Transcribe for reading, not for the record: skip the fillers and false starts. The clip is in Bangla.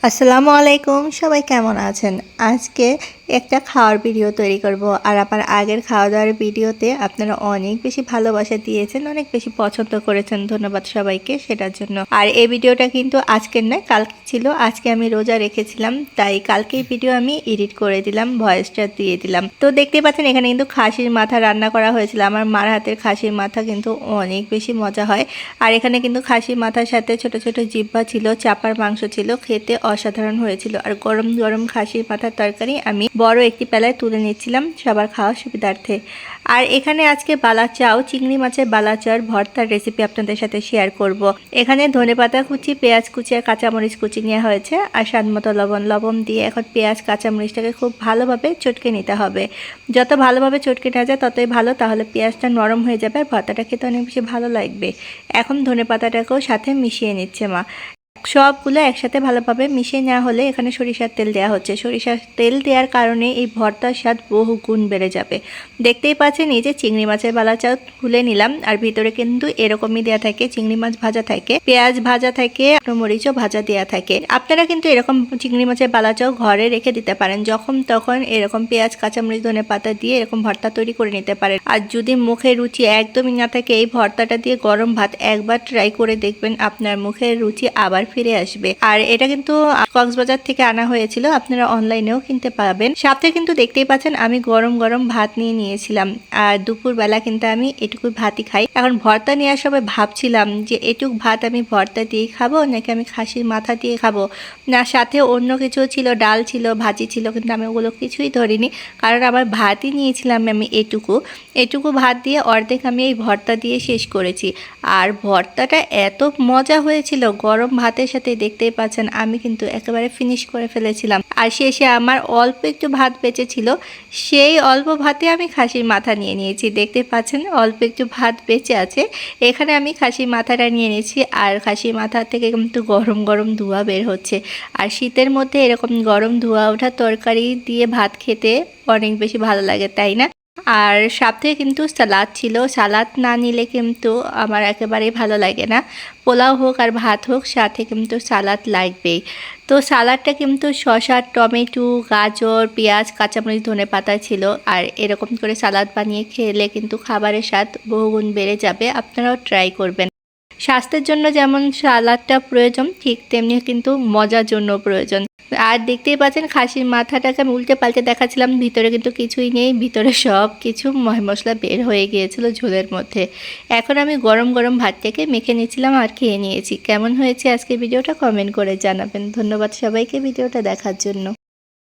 আসসালামু আলাইকুম, সবাই কেমন আছেন? আজকে একটা খাওয়ার ভিডিও তৈরি করব। আর আমার আগের খাওয়া দাওয়ার ভিডিওতে আপনারা অনেক বেশি ভালোবাসা দিয়েছেন, অনেক বেশি পছন্দ করেছেন। ধন্যবাদ সবাইকে সেটার জন্য। আর এই ভিডিওটা কিন্তু আজকের নয়, কালকে ছিল। আজকে আমি রোজা রেখেছিলাম, তাই কালকেই ভিডিও আমি এডিট করে দিলাম, ভয়েসটা দিয়ে দিলাম। তো দেখতেই পাচ্ছেন এখানে কিন্তু খাসির মাথা রান্না করা হয়েছিল। আমার মার হাতের খাসির মাথা কিন্তু অনেক বেশি মজা হয়। আর এখানে কিন্তু খাসির মাথার সাথে ছোট ছোট জিহ্বা ছিল, চাপার মাংস ছিল, খেতে অসাধারণ হয়েছিল। আর গরম গরম খাসির মাথার তরকারি আমি বড় একটি পেলায় তুলে নিচ্ছিলাম সবার খাওয়ার সুবিধার্থে। আর এখানে আজকে বালাচাও, চিংড়ি মাছের বালাচার ভর্তার রেসিপি আপনাদের সাথে শেয়ার করব। এখানে ধনেপাতা কুচি, পেঁয়াজ কুচি আর কাঁচামরিচ কুচি নেওয়া হয়েছে। আর স্বাদমতো লবণ দিয়ে এখন পেঁয়াজ কাঁচামরিচটাকে খুব ভালোভাবে চটকে নিতে হবে। যত ভালোভাবে চটকে নেওয়া যায় ততই ভালো, তাহলে পেঁয়াজটা নরম হয়ে যাবে আর ভর্তাটা খেতে অনেক বেশি ভালো লাগবে। এখন ধনেপাতাটাকেও সাথে মিশিয়ে নিচ্ছে মা। সবগুলো একসাথে ভালোভাবে মিশিয়ে নেওয়া হলে এখানে সরিষার তেল দেওয়া হচ্ছে। সরিষার তেল দেওয়ার কারণে এই ভর্তার স্বাদ বহু গুণ বেড়ে যাবে। দেখতেই পাচ্ছেন এই যে চিংড়ি মাছের বালাচা খুলে নিলাম। আর ভিতরে কিন্তু এরকমই দেওয়া থাকে, চিংড়ি মাছ ভাজা থাকে, পেঁয়াজ ভাজা থাকে, মরিচও ভাজা দেওয়া থাকে। আপনারা কিন্তু এরকম চিংড়ি মাছের বালাচাও ঘরে রেখে দিতে পারেন, যখন তখন এরকম পেঁয়াজ কাঁচামরিচ ধনেপাতা দিয়ে এরকম ভর্তা তৈরি করে নিতে পারেন। আর যদি মুখে রুচি একদমই না থাকে, এই ভর্তাটা দিয়ে গরম ভাত একবার ট্রাই করে দেখবেন, আপনার মুখের রুচি আবার ফিরে আসবে। আর এটা কিন্তু কক্সবাজার থেকে আনা হয়েছিল, আপনারা অনলাইনেও কিনতে পাবেন। সাথে কিন্তু দেখতেই পাচ্ছেন আমি গরম গরম ভাত নিয়ে নিয়েছিলাম। আর দুপুরবেলা কিন্তু আমি এটুকু ভাতই খাই। এখন ভর্তা নেওয়ার সময় ভাবছিলাম যে এটুক ভাত আমি ভর্তা দিয়েই খাবো নাকি আমি খাসির মাথা দিয়ে খাবো, না সাথে অন্য কিছু ছিল, ডাল ছিল, ভাজি ছিল, কিন্তু আমি ওগুলো কিছুই ধরিনি, কারণ আমার ভাতই নিয়েছিলাম আমি এটুকু ভাত দিয়ে অর্ধেক আমি এই ভর্তা দিয়ে শেষ করেছি। আর ভর্তাটা এত মজা হয়েছিল গরম ভাতের সাথে, দেখতেই পাচ্ছেন আমি কিন্তু একেবারে ফিনিশ করে ফেলেছিলাম। আর শেষে আমার অল্প একটু ভাত বেঁচে ছিল, সেই অল্প ভাতে আমি খাসির মাথা নিয়ে নিয়েছি। দেখতে পাচ্ছেন অল্প একটু ভাত বেঁচে আছে, এখানে আমি খাসির মাথাটা নিয়ে নিয়েছি। আর খাসির মাথা থেকে কিন্তু গরম গরম ধোঁয়া বের হচ্ছে। আর শীতের মধ্যে এরকম গরম ধোঁয়া ওঠা তরকারি দিয়ে ভাত খেতে অনেক বেশি ভালো লাগে, তাই না? আর সাথে কিন্তু সালাদ ছিল, সালাদ না নিলে কিন্তু আমার একেবারেই ভালো লাগে না। পোলাও হোক আর ভাত হোক, সাথে কিন্তু সালাদ লাগবেই। তো সালাদটা কিন্তু শসা, টমেটো, গাজর, পেঁয়াজ, কাঁচামরিচ, ধনেপাতা ছিল। আর এরকম করে সালাদ বানিয়ে খেলে কিন্তু খাবারের স্বাদ বহুগুণ বেড়ে যাবে। আপনারাও ট্রাই করবেন। স্বাস্থ্যের জন্য যেমন সালাদটা প্রয়োজন, ঠিক তেমনি কিন্তু মজার জন্য প্রয়োজন। আর দেখতেই পাচ্ছেন খাসির মাথাটাকে আমি উল্টে পাল্টে দেখাচ্ছিলাম, ভিতরে কিন্তু কিছুই নেই, ভিতরে সব কিছু মশলা বের হয়ে গিয়েছিল ঝোলের মধ্যে। এখন আমি গরম গরম ভাতটাকে মেখে নিয়েছিলাম আর খেয়ে নিয়েছি। কেমন হয়েছে আজকে ভিডিওটা কমেন্ট করে জানাবেন। ধন্যবাদ সবাইকে ভিডিওটা দেখার জন্য।